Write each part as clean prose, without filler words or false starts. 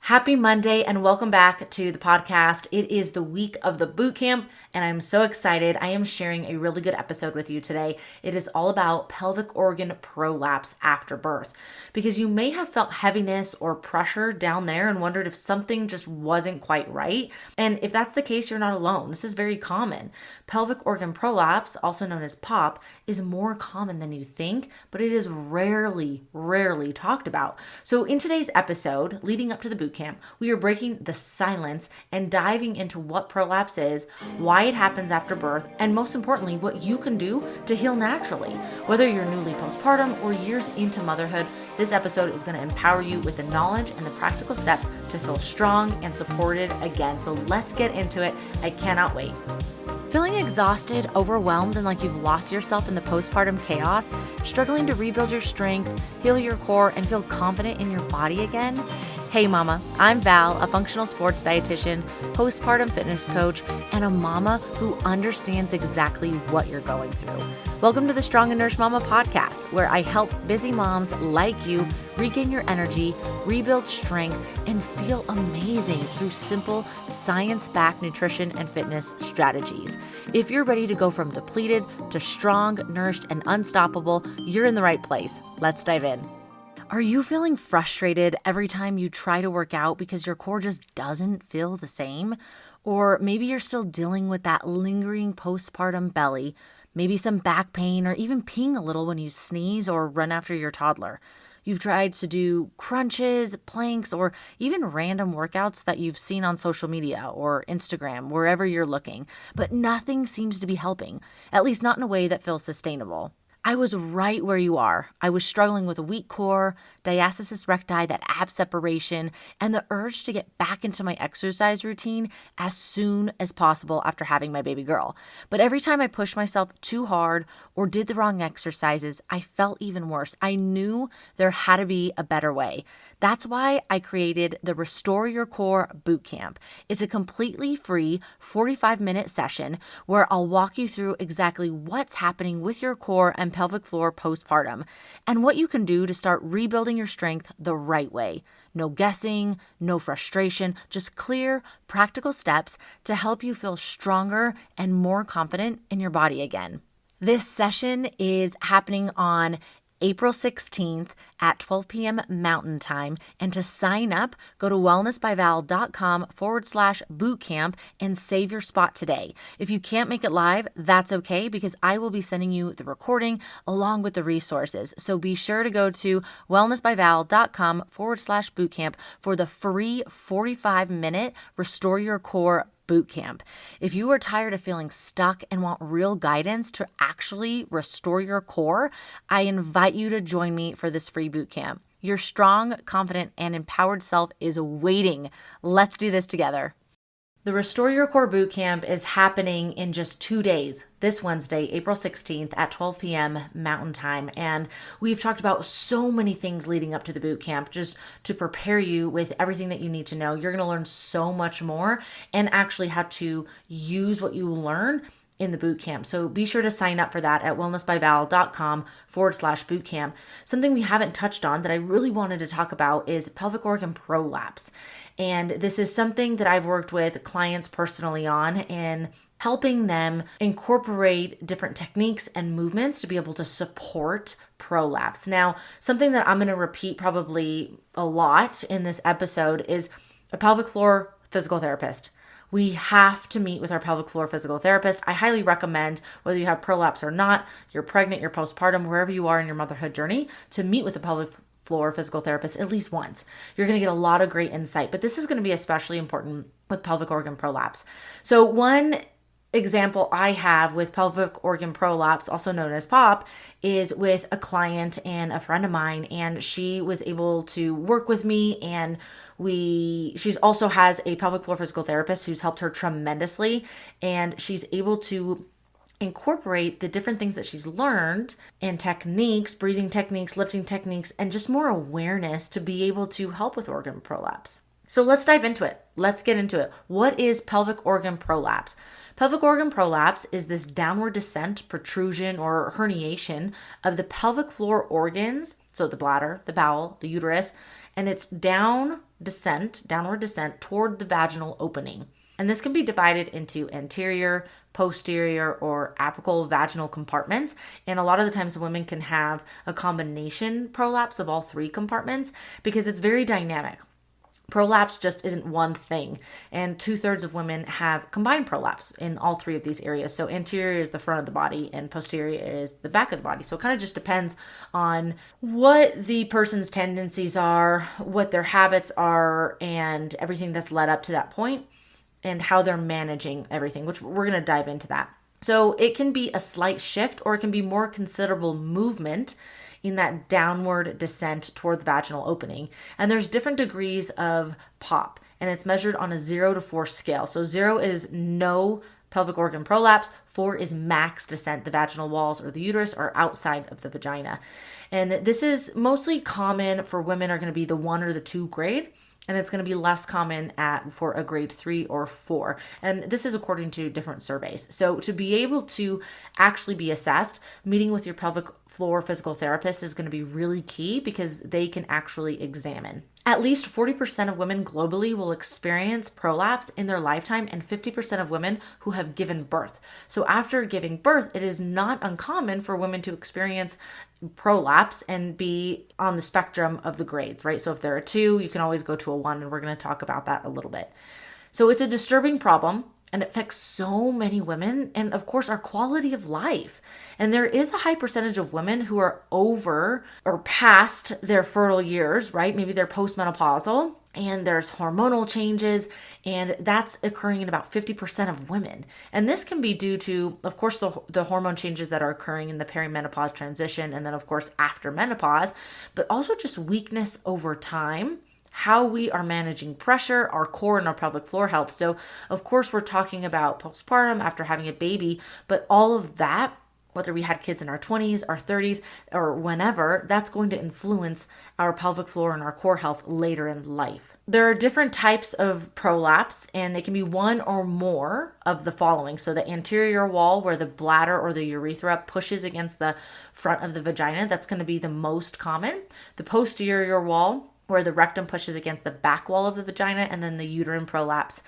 Happy Monday and welcome back to the podcast. It is the week of the boot camp and I'm so excited. I am sharing a really good episode with you today. It is all about pelvic organ prolapse after birth because you may have felt heaviness or pressure down there and wondered if something just wasn't quite right. And if that's the case, you're not alone. This is very common. Pelvic organ prolapse, also known as POP, is more common than you think, but it is rarely talked about. So in today's episode, leading up to the boot camp, we are breaking the silence and diving into what prolapse is, why it happens after birth, and most importantly, what you can do to heal naturally. Whether you're newly postpartum or years into motherhood, this episode is going to empower you with the knowledge and the practical steps to feel strong and supported again. So let's get into it. I cannot wait. Feeling exhausted, overwhelmed, and like you've lost yourself in the postpartum chaos, struggling to rebuild your strength, heal your core, and feel confident in your body again? Hey mama, I'm Val, a functional sports dietitian, postpartum fitness coach, and a mama who understands exactly what you're going through. Welcome to the Strong and Nourished Mama podcast, where I help busy moms like you regain your energy, rebuild strength, and feel amazing through simple, science-backed nutrition and fitness strategies. If you're ready to go from depleted to strong, nourished, and unstoppable, you're in the right place. Let's dive in. Are you feeling frustrated every time you try to work out because your core just doesn't feel the same? Or maybe you're still dealing with that lingering postpartum belly, maybe some back pain, or even peeing a little when you sneeze or run after your toddler. You've tried to do crunches, planks, or even random workouts that you've seen on social media or Instagram, wherever you're looking, but nothing seems to be helping, at least not in a way that feels sustainable. I was right where you are. I was struggling with a weak core, diastasis recti, that ab separation, and the urge to get back into my exercise routine as soon as possible after having my baby girl. But every time I pushed myself too hard or did the wrong exercises, I felt even worse. I knew there had to be a better way. That's why I created the Restore Your Core Bootcamp. It's a completely free 45-minute session where I'll walk you through exactly what's happening with your core and pelvic floor postpartum, and what you can do to start rebuilding your strength the right way. No guessing, no frustration, just clear, practical steps to help you feel stronger and more confident in your body again. This session is happening on April 16th at 12 p.m. Mountain Time. And to sign up, go to wellnessbyval.com/bootcamp and save your spot today. If you can't make it live, that's okay because I will be sending you the recording along with the resources. So be sure to go to wellnessbyval.com/bootcamp for the free 45-minute Restore Your Core Bootcamp. If you are tired of feeling stuck and want real guidance to actually restore your core, I invite you to join me for this free bootcamp. Your strong, confident, and empowered self is waiting. Let's do this together. The Restore Your Core Bootcamp is happening in just 2 days, this Wednesday, April 16th at 12 p.m. Mountain Time. And we've talked about so many things leading up to the bootcamp just to prepare you with everything that you need to know. You're going to learn so much more and actually how to use what you learn in the bootcamp. So be sure to sign up for that at wellnessbyval.com/bootcamp. Something we haven't touched on that I really wanted to talk about is pelvic organ prolapse. And this is something that I've worked with clients personally on in helping them incorporate different techniques and movements to be able to support prolapse. Now, something that I'm going to repeat probably a lot in this episode is a pelvic floor physical therapist. We have to meet with our pelvic floor physical therapist. I highly recommend, whether you have prolapse or not, you're pregnant, you're postpartum, wherever you are in your motherhood journey, to meet with a pelvic floor physical therapist at least once. You're going to get a lot of great insight, but this is going to be especially important with pelvic organ prolapse. So one example I have with pelvic organ prolapse, also known as POP, is with a client and a friend of mine, and she was able to work with me, and she's also has a pelvic floor physical therapist who's helped her tremendously, and she's able to incorporate the different things that she's learned and techniques, breathing techniques, lifting techniques, and just more awareness to be able to help with organ prolapse. So let's dive into it. Let's get into it. What is pelvic organ prolapse? Pelvic organ prolapse is this downward descent, protrusion, or herniation of the pelvic floor organs, so the bladder, the bowel, the uterus, and it's down descent, downward descent toward the vaginal opening. And this can be divided into anterior, posterior, or apical vaginal compartments. And a lot of the times women can have a combination prolapse of all three compartments because it's very dynamic. Prolapse just isn't one thing, and 2/3 of women have combined prolapse in all three of these areas. So anterior is the front of the body and posterior is the back of the body. So it kind of just depends on what the person's tendencies are, what their habits are, and everything that's led up to that point, and how they're managing everything, which we're going to dive into that. So it can be a slight shift or it can be more considerable movement in that downward descent toward the vaginal opening. And there's different degrees of POP, and it's measured on a 0 to 4 scale. So 0 is no pelvic organ prolapse, 4 is max descent. The vaginal walls or the uterus are outside of the vagina. And this is mostly common for women are going to be the 1 or the 2 grade. And it's going to be less common for a grade 3 or 4. And this is according to different surveys. So to be able to actually be assessed, meeting with your pelvic floor physical therapist is going to be really key because they can actually examine. At least 40% of women globally will experience prolapse in their lifetime, and 50% of women who have given birth. So after giving birth, it is not uncommon for women to experience prolapse and be on the spectrum of the grades, right? So if there are 2, you can always go to a 1, and we're going to talk about that a little bit. So it's a disturbing problem, and it affects so many women and, of course, our quality of life. And there is a high percentage of women who are over or past their fertile years, right? Maybe they're postmenopausal and there's hormonal changes, and that's occurring in about 50% of women. And this can be due to, of course, the hormone changes that are occurring in the perimenopause transition and then, of course, after menopause, but also just weakness over time, how we are managing pressure, our core and our pelvic floor health. So, of course, we're talking about postpartum after having a baby, but all of that, whether we had kids in our 20s, our 30s, or whenever, that's going to influence our pelvic floor and our core health later in life. There are different types of prolapse, and it can be one or more of the following. So the anterior wall, where the bladder or the urethra pushes against the front of the vagina, that's going to be the most common. The posterior wall, where the rectum pushes against the back wall of the vagina, and then the uterine prolapse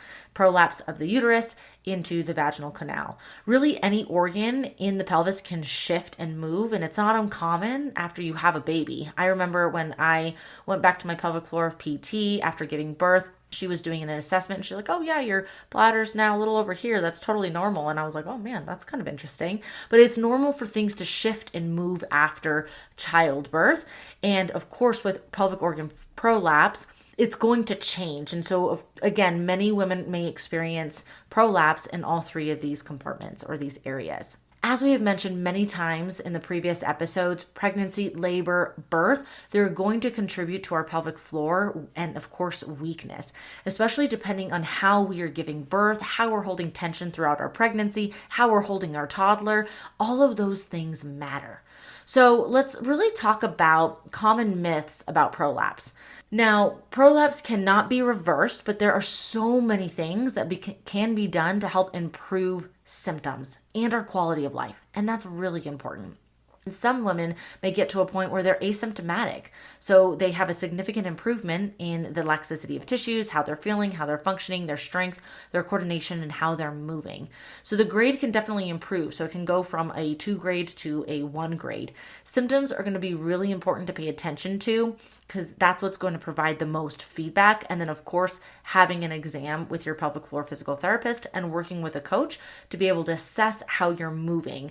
of the uterus into the vaginal canal. Really, any organ in the pelvis can shift and move, and it's not uncommon after you have a baby. I remember when I went back to my pelvic floor of PT after giving birth, she was doing an assessment and she's like, oh yeah, your bladder's now a little over here. That's totally normal. And I was like, oh man, that's kind of interesting. But it's normal for things to shift and move after childbirth. And of course, with pelvic organ prolapse, it's going to change. And so again, many women may experience prolapse in all three of these compartments or these areas. As we have mentioned many times in the previous episodes, pregnancy, labor, birth, they're going to contribute to our pelvic floor and, of course, weakness, especially depending on how we are giving birth, how we're holding tension throughout our pregnancy, how we're holding our toddler. All of those things matter. So let's really talk about common myths about prolapse. Now, prolapse cannot be reversed, but there are so many things that can be done to help improve symptoms and our quality of life. And that's really important. And some women may get to a point where they're asymptomatic. So they have a significant improvement in the laxity of tissues, how they're feeling, how they're functioning, their strength, their coordination, and how they're moving. So the grade can definitely improve. So it can go from a 2 grade to a 1 grade. Symptoms are going to be really important to pay attention to because that's what's going to provide the most feedback. And then, of course, having an exam with your pelvic floor physical therapist and working with a coach to be able to assess how you're moving.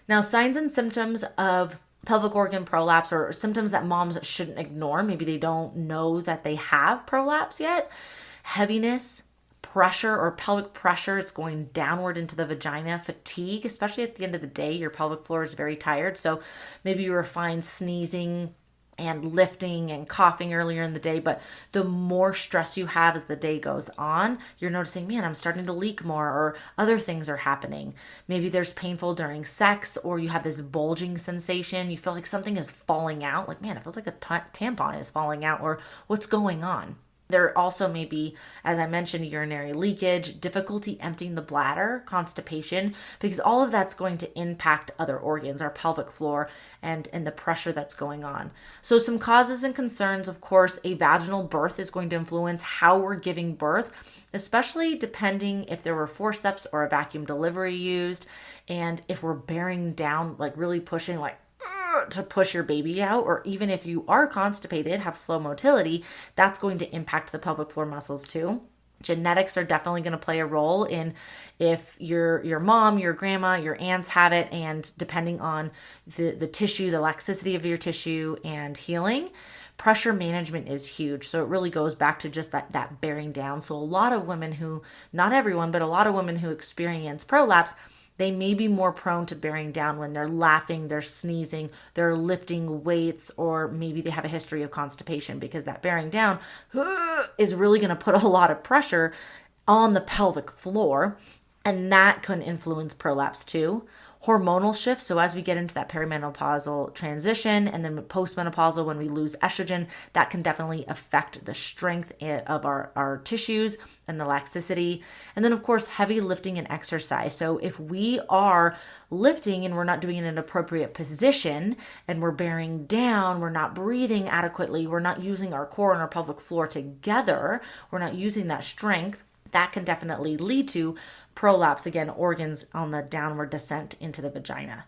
Now, signs and symptoms of pelvic organ prolapse or symptoms that moms shouldn't ignore. Maybe they don't know that they have prolapse yet. Heaviness, pressure or pelvic pressure is going downward into the vagina. Fatigue, especially at the end of the day, your pelvic floor is very tired. So maybe you were fine sneezing and lifting and coughing earlier in the day, but the more stress you have as the day goes on, you're noticing, man, I'm starting to leak more, or other things are happening. Maybe there's painful during sex, or you have this bulging sensation. You feel like something is falling out. Like, man, it feels like a tampon is falling out, or what's going on? There also may be, as I mentioned, urinary leakage, difficulty emptying the bladder, constipation, because all of that's going to impact other organs, our pelvic floor, and the pressure that's going on. So some causes and concerns, of course, a vaginal birth is going to influence how we're giving birth, especially depending if there were forceps or a vacuum delivery used, and if we're bearing down, like really pushing, like to push your baby out, or even if you are constipated, have slow motility, that's going to impact the pelvic floor muscles too. Genetics are definitely going to play a role in if your mom, your grandma, your aunts have it, and depending on the tissue, the laxicity of your tissue and healing. Pressure management is huge. So it really goes back to just that bearing down. So a lot of women who, not everyone, but a lot of women who experience prolapse, they may be more prone to bearing down when they're laughing, they're sneezing, they're lifting weights, or maybe they have a history of constipation, because that bearing down is really going to put a lot of pressure on the pelvic floor, and that can influence prolapse too. Hormonal shifts. So as we get into that perimenopausal transition and then postmenopausal, when we lose estrogen, that can definitely affect the strength of our tissues and the laxicity. And then of course, heavy lifting and exercise. So if we are lifting and we're not doing it in an appropriate position, and we're bearing down, we're not breathing adequately, we're not using our core and our pelvic floor together, we're not using that strength, that can definitely lead to prolapse, again, organs on the downward descent into the vagina.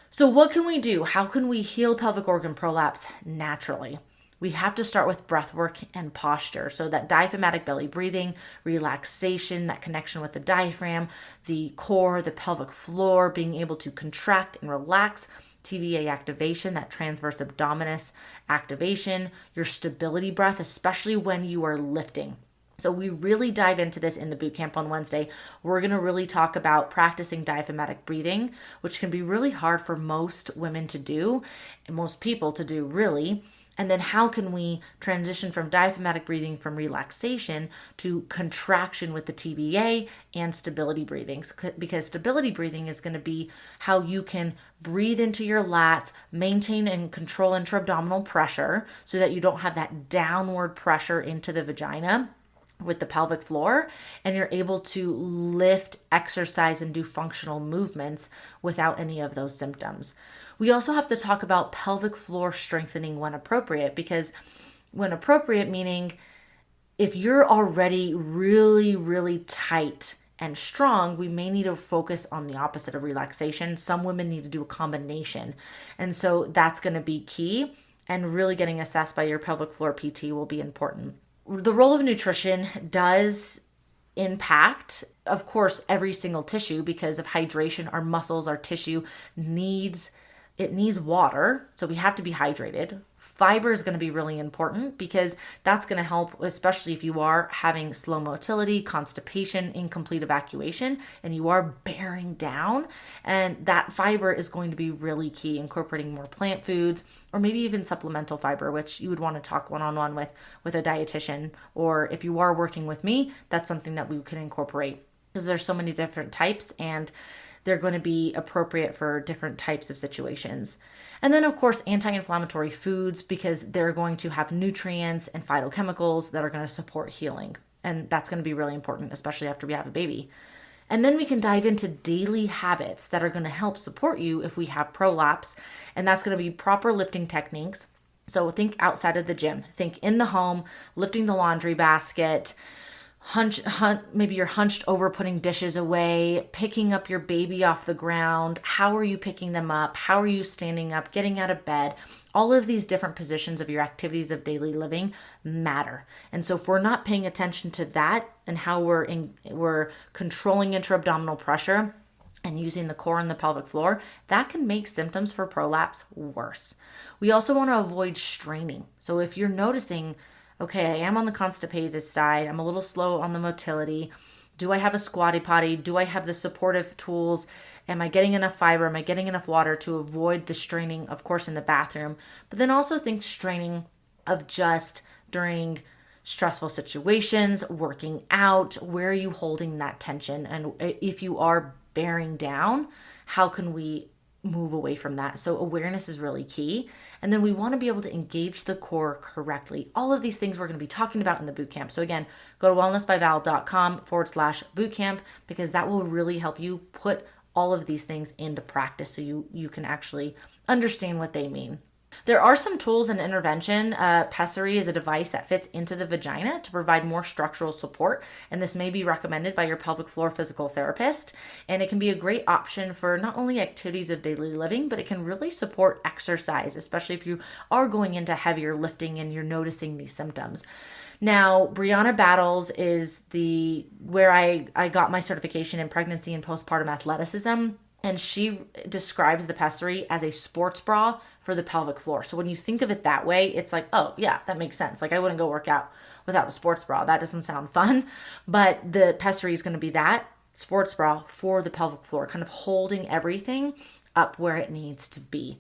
So what can we do? How can we heal pelvic organ prolapse naturally? We have to start with breath work and posture. So that diaphragmatic belly breathing, relaxation, that connection with the diaphragm, the core, the pelvic floor, being able to contract and relax, TVA activation, that transverse abdominis activation, your stability breath, especially when you are lifting. So we really dive into this in the bootcamp on Wednesday. We're going to really talk about practicing diaphragmatic breathing, which can be really hard for most women to do, and most people to do really. And then how can we transition from diaphragmatic breathing, from relaxation, to contraction with the TVA and stability breathing? Because stability breathing is going to be how you can breathe into your lats, maintain and control intra-abdominal pressure so that you don't have that downward pressure into the vagina with the pelvic floor, and you're able to lift, exercise, and do functional movements without any of those symptoms. We also have to talk about pelvic floor strengthening when appropriate, because when appropriate, meaning if you're already really, really tight and strong, we may need to focus on the opposite of relaxation. Some women need to do a combination. And so that's going to be key, and really getting assessed by your pelvic floor PT will be important. The role of nutrition does impact, of course, every single tissue because of hydration. Our muscles, our tissue needs water, so we have to be hydrated. Fiber is going to be really important because that's going to help, especially if you are having slow motility, constipation, incomplete evacuation, and you are bearing down. And that fiber is going to be really key, incorporating more plant foods, or maybe even supplemental fiber, which you would want to talk one-on-one with a dietitian. Or if you are working with me, that's something that we can incorporate, because there's so many different types, and they're going to be appropriate for different types of situations. And then, of course, anti-inflammatory foods, because they're going to have nutrients and phytochemicals that are going to support healing. And that's going to be really important, especially after we have a baby. And then we can dive into daily habits that are going to help support you if we have prolapse. And that's going to be proper lifting techniques. So think outside of the gym, think in the home, lifting the laundry basket, maybe you're hunched over putting dishes away, picking up your baby off the ground. How are you picking them up? How are you standing up, getting out of bed? All of these different positions of your activities of daily living matter. And so if we're not paying attention to that and how we're controlling intra-abdominal pressure and using the core and the pelvic floor, that can make symptoms for prolapse worse. We also want to avoid straining. So if you're noticing, okay, I am on the constipated side, I'm a little slow on the motility, do I have a squatty potty? Do I have the supportive tools? Am I getting enough fiber? Am I getting enough water to avoid the straining, of course, in the bathroom? But then also think straining of just during stressful situations, working out. Where are you holding that tension? And if you are bearing down, how can we move away from that. So awareness is really key. And then we want to be able to engage the core correctly. All of these things we're going to be talking about in the bootcamp. So again, go to wellnessbyval.com/bootcamp because that will really help you put all of these things into practice so you can actually understand what they mean. There are some tools and intervention. Pessary is a device that fits into the vagina to provide more structural support, and this may be recommended by your pelvic floor physical therapist. And it can be a great option for not only activities of daily living, but it can really support exercise, especially if you are going into heavier lifting and you're noticing these symptoms. Now, Brianna Battles is where I got my certification in pregnancy and postpartum athleticism. And she describes the pessary as a sports bra for the pelvic floor. So when you think of it that way, it's like, oh yeah, that makes sense. Like I wouldn't go work out without a sports bra. That doesn't sound fun. But the pessary is going to be that sports bra for the pelvic floor, kind of holding everything up where it needs to be.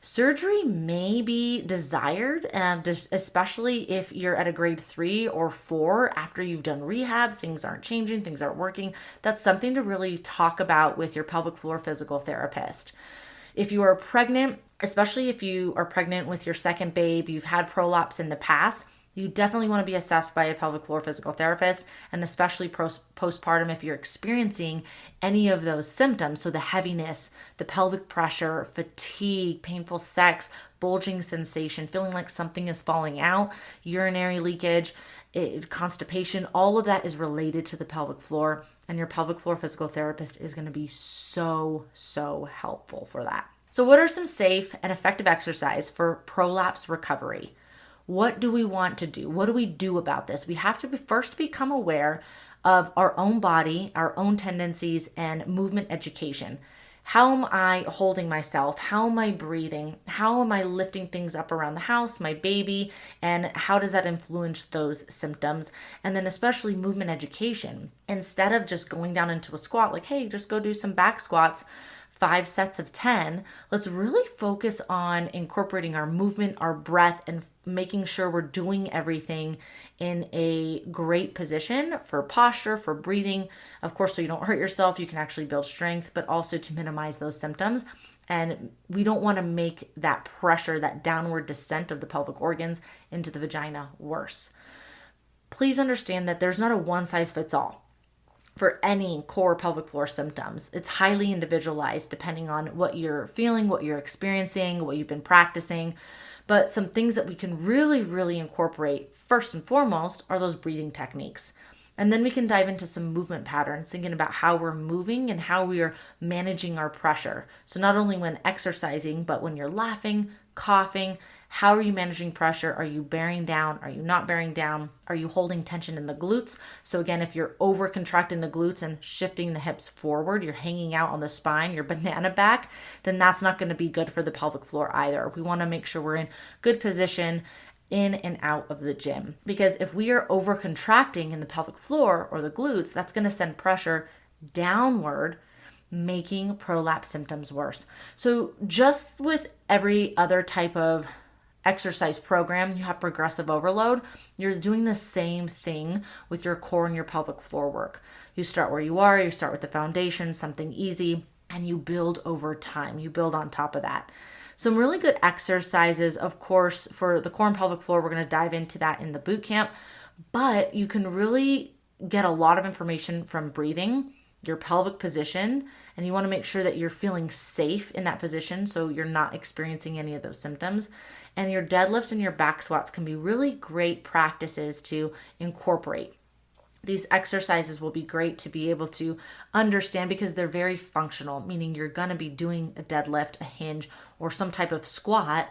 Surgery may be desired, especially if you're at a grade 3 or 4 after you've done rehab, things aren't changing, things aren't working. That's something to really talk about with your pelvic floor physical therapist. If you are pregnant, especially if you are pregnant with your second babe, you've had prolapse in the past, you definitely want to be assessed by a pelvic floor physical therapist, and especially postpartum if you're experiencing any of those symptoms. So the heaviness, the pelvic pressure, fatigue, painful sex, bulging sensation, feeling like something is falling out, urinary leakage, constipation, all of that is related to the pelvic floor. And your pelvic floor physical therapist is going to be so helpful for that. So what are some safe and effective exercise for prolapse recovery? What do we want to do? What do we do about this? We have to first become aware of our own body, our own tendencies, and movement education. How am I holding myself? How am I breathing? How am I lifting things up around the house, my baby, and how does that influence those symptoms? And then especially movement education. Instead of just going down into a squat, like, hey, just go do some back squats, 5 sets of 10, let's really focus on incorporating our movement, our breath, and making sure we're doing everything in a great position for posture, for breathing, of course, so you don't hurt yourself, you can actually build strength, but also to minimize those symptoms. And we don't want to make that pressure, that downward descent of the pelvic organs into the vagina worse. Please understand that there's not a one size fits all for any core pelvic floor symptoms. It's highly individualized depending on what you're feeling, what you're experiencing, what you've been practicing. But some things that we can really incorporate first and foremost are those breathing techniques. And then we can dive into some movement patterns, thinking about how we're moving and how we are managing our pressure. So not only when exercising, but when you're laughing, coughing, how are you managing pressure? Are you bearing down? Are you not bearing down? Are you holding tension in the glutes? So again, if you're over contracting the glutes and shifting the hips forward, you're hanging out on the spine, your banana back, then that's not going to be good for the pelvic floor either. We want to make sure we're in good position in and out of the gym. Because if we are over contracting in the pelvic floor or the glutes, that's going to send pressure downward, making prolapse symptoms worse. So just with every other type of exercise program, you have progressive overload. You're doing the same thing with your core and your pelvic floor work. You start where you are, you start with the foundation, something easy, and you build over time. You build on top of that. Some really good exercises, of course, for the core and pelvic floor, we're going to dive into that in the boot camp, but you can really get a lot of information from breathing, your pelvic position, and you want to make sure that you're feeling safe in that position so you're not experiencing any of those symptoms. And your deadlifts and your back squats can be really great practices to incorporate. These exercises will be great to be able to understand because they're very functional, meaning you're going to be doing a deadlift, a hinge, or some type of squat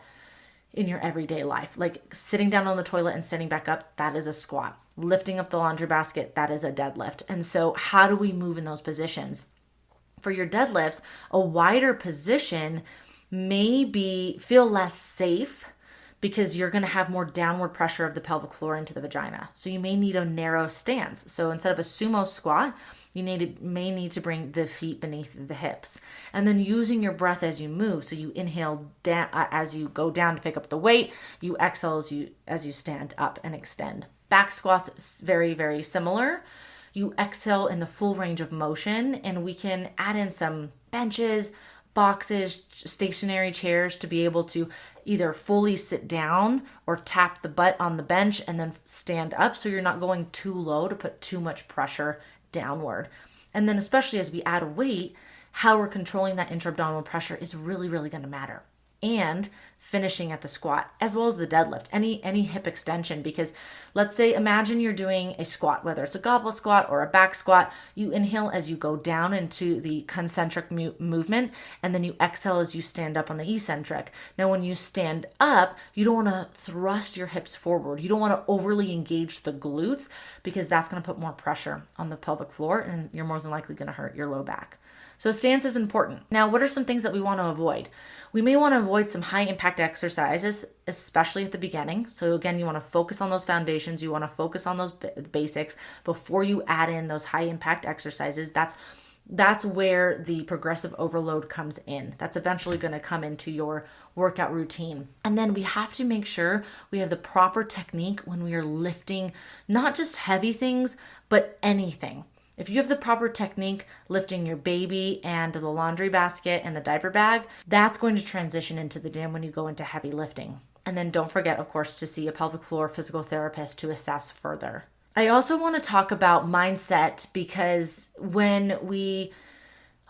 in your everyday life. Like sitting down on the toilet and standing back up, that is a squat. Lifting up the laundry basket, that is a deadlift. And so how do we move in those positions? For your deadlifts, a wider position may feel less safe because you're going to have more downward pressure of the pelvic floor into the vagina. So you may need a narrow stance. So instead of a sumo squat, you may need to bring the feet beneath the hips. And then using your breath as you move. So you inhale down as you go down to pick up the weight. You exhale as you stand up and extend. Back squats, very similar. You exhale in the full range of motion, and we can add in some benches, boxes, stationary chairs to be able to either fully sit down or tap the butt on the bench and then stand up so you're not going too low to put too much pressure downward. And then especially as we add weight, how we're controlling that intra-abdominal pressure is really, really going to matter. And finishing at the squat as well as the deadlift, any hip extension, because let's say, imagine you're doing a squat, whether it's a goblet squat or a back squat, you inhale as you go down into the concentric movement, and then you exhale as you stand up on the eccentric. Now, when you stand up, you don't want to thrust your hips forward. You don't want to overly engage the glutes because that's going to put more pressure on the pelvic floor and you're more than likely going to hurt your low back. So stance is important. Now, what are some things that we want to avoid? We may want to avoid some high impact exercises, especially at the beginning. So again, you want to focus on those foundations. You want to focus on those basics before you add in those high impact exercises. That's where the progressive overload comes in. That's eventually going to come into your workout routine. And then we have to make sure we have the proper technique when we are lifting, not just heavy things, but anything. If you have the proper technique lifting your baby and the laundry basket and the diaper bag, that's going to transition into the gym when you go into heavy lifting. And then don't forget, of course, to see a pelvic floor physical therapist to assess further. I also want to talk about mindset because when we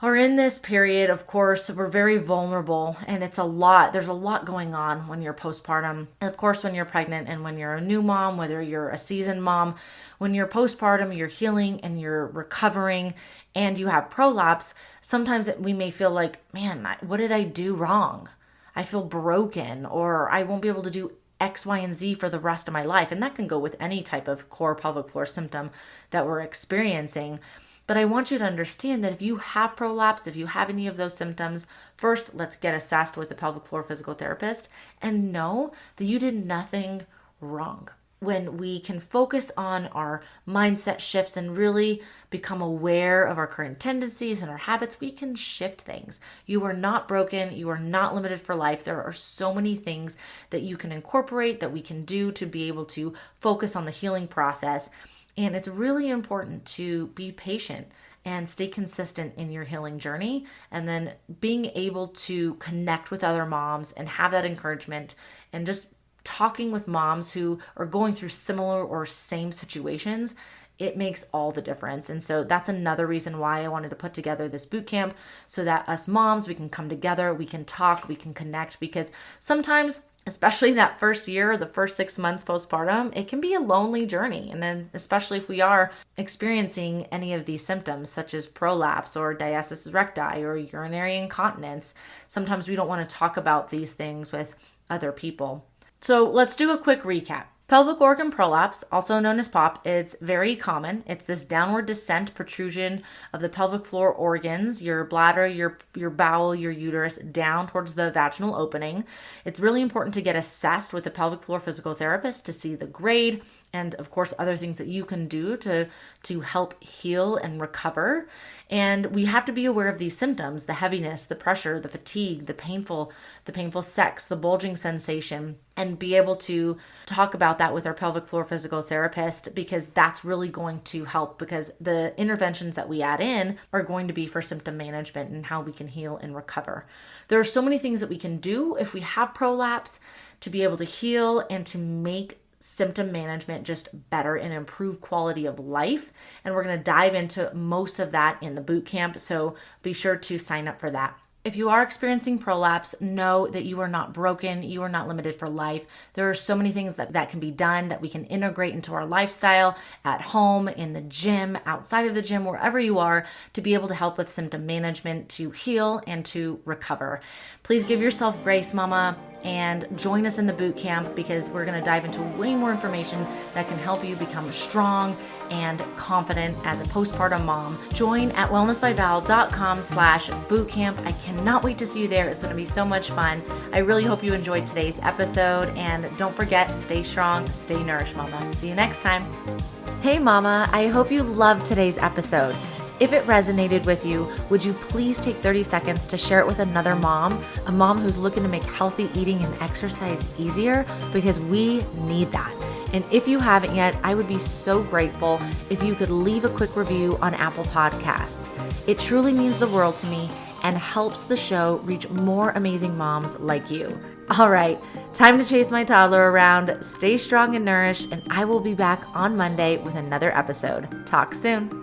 are in this period, of course, we're very vulnerable and it's a lot. There's a lot going on when you're postpartum. Of course, when you're pregnant and when you're a new mom, whether you're a seasoned mom, when you're postpartum, you're healing and you're recovering and you have prolapse, sometimes we may feel like, man, what did I do wrong? I feel broken, or I won't be able to do X, Y, and Z for the rest of my life. And that can go with any type of core pelvic floor symptom that we're experiencing. But I want you to understand that if you have prolapse, if you have any of those symptoms, first, let's get assessed with a pelvic floor physical therapist and know that you did nothing wrong. When we can focus on our mindset shifts and really become aware of our current tendencies and our habits, we can shift things. You are not broken. You are not limited for life. There are so many things that you can incorporate, that we can do to be able to focus on the healing process. And it's really important to be patient and stay consistent in your healing journey. And then being able to connect with other moms and have that encouragement and just talking with moms who are going through similar or same situations, it makes all the difference. And so that's another reason why I wanted to put together this boot camp so that us moms, we can come together, we can talk, we can connect, because sometimes, especially that first year, the first 6 months postpartum, it can be a lonely journey. And then especially if we are experiencing any of these symptoms, such as prolapse or diastasis recti or urinary incontinence, sometimes we don't want to talk about these things with other people. So let's do a quick recap. Pelvic organ prolapse, also known as POP, it's very common. It's this downward descent protrusion of the pelvic floor organs, your bladder, your bowel, your uterus, down towards the vaginal opening. It's really important to get assessed with a pelvic floor physical therapist to see the grade and, of course, other things that you can do to help heal and recover. And we have to be aware of these symptoms: the heaviness, the pressure, the fatigue, the painful sex, the bulging sensation, and be able to talk about that with our pelvic floor physical therapist, because that's really going to help, because the interventions that we add in are going to be for symptom management and how we can heal and recover. There are so many things that we can do if we have prolapse to be able to heal and to make symptom management just better and improve quality of life. And we're going to dive into most of that in the boot camp. So be sure to sign up for that. If you are experiencing prolapse, know that you are not broken. You are not limited for life. There are so many things that can be done, that we can integrate into our lifestyle at home, in the gym, outside of the gym, wherever you are, to be able to help with symptom management, to heal and to recover. Please give yourself grace, mama, and join us in the boot camp, because we're going to dive into way more information that can help you become strong and confident as a postpartum mom. Join at wellnessbyval.com/bootcamp. I cannot wait to see you there. It's going to be so much fun. I really hope you enjoyed today's episode, and don't forget, stay strong, stay nourished, mama. See you next time. Hey mama, I hope you loved today's episode. If it resonated with you, would you please take 30 seconds to share it with another mom, a mom who's looking to make healthy eating and exercise easier, because we need that. And if you haven't yet, I would be so grateful if you could leave a quick review on Apple Podcasts. It truly means the world to me, and helps the show reach more amazing moms like you. All right, time to chase my toddler around. Stay strong and nourished, and I will be back on Monday with another episode. Talk soon.